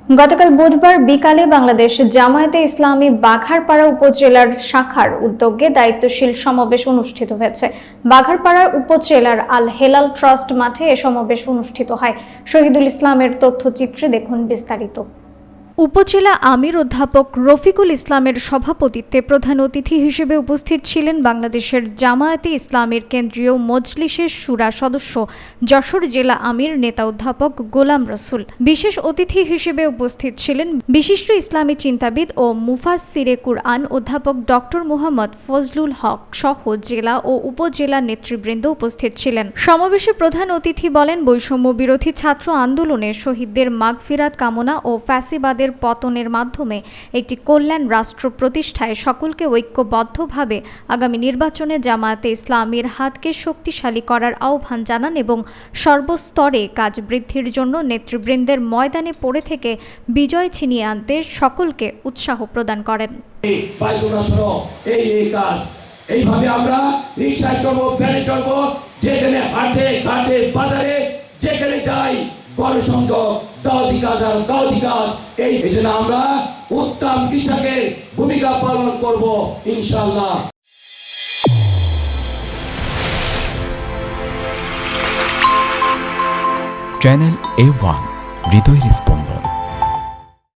গতকাল বুধবার বিকালে বাংলাদেশ জামায়াতে ইসলামী বাঘারপাড়া উপজেলার শাখার উদ্যোগে দায়িত্বশীল সমাবেশ অনুষ্ঠিত হয়েছে। বাঘারপাড়ার উপজেলার আল হেলাল ট্রাস্ট মাঠে এ সমাবেশ অনুষ্ঠিত হয়। শহীদুল ইসলামের তথ্যচিত্রে দেখুন বিস্তারিত। উপজেলা আমির অধ্যাপক রফিকুল ইসলামের সভাপতিত্বে প্রধান অতিথি হিসেবে উপস্থিত ছিলেন বাংলাদেশের জামায়াতে ইসলামীর কেন্দ্রীয় মজলিসের শুরা সদস্য যশোর জেলা আমির নেতা অধ্যাপক গোলাম রসুল। বিশেষ অতিথি হিসেবে উপস্থিত ছিলেন বিশিষ্ট ইসলামী চিন্তাবিদ ও মুফাসসিরে কুরআন অধ্যাপক ডক্টর মুহাম্মদ ফজলুল হক সহ জেলা ও উপজেলা নেতৃবৃন্দ উপস্থিত ছিলেন। সমাবেশে প্রধান অতিথি বলেন, বৈষম্য বিরোধী ছাত্র আন্দোলনে শহীদদের মাগফিরাত কামনা ও ফ্যাসিবাদের পতনের মাধ্যমে একটি কল্যাণ রাষ্ট্র প্রতিষ্ঠায় সকলকে ঐক্যবদ্ধভাবে আগামী নির্বাচনে জামায়াতে ইসলামীর হাতকে শক্তিশালী করার আহ্বান জানান এবং সর্বস্তরে কাজ বৃদ্ধির জন্য নেতৃবৃন্দের ময়দানে পড়ে থেকে বিজয় ছিনিয়ে আনতে সকলকে উৎসাহ প্রদান করেন। এইভাবে আমরা রিকশায় চলবো, ভ্যানে চলবো, যেখানে হাটে ঘাটে বাজারে যেখানে যাই গণসংযোগ দাওয়াতি কাজ এই জন্য আমরা উত্তম কৃষকের ভূমিকা পালন করব ইনশাআল্লাহ। চ্যানেল A1 হৃদয়ের স্পন্দন।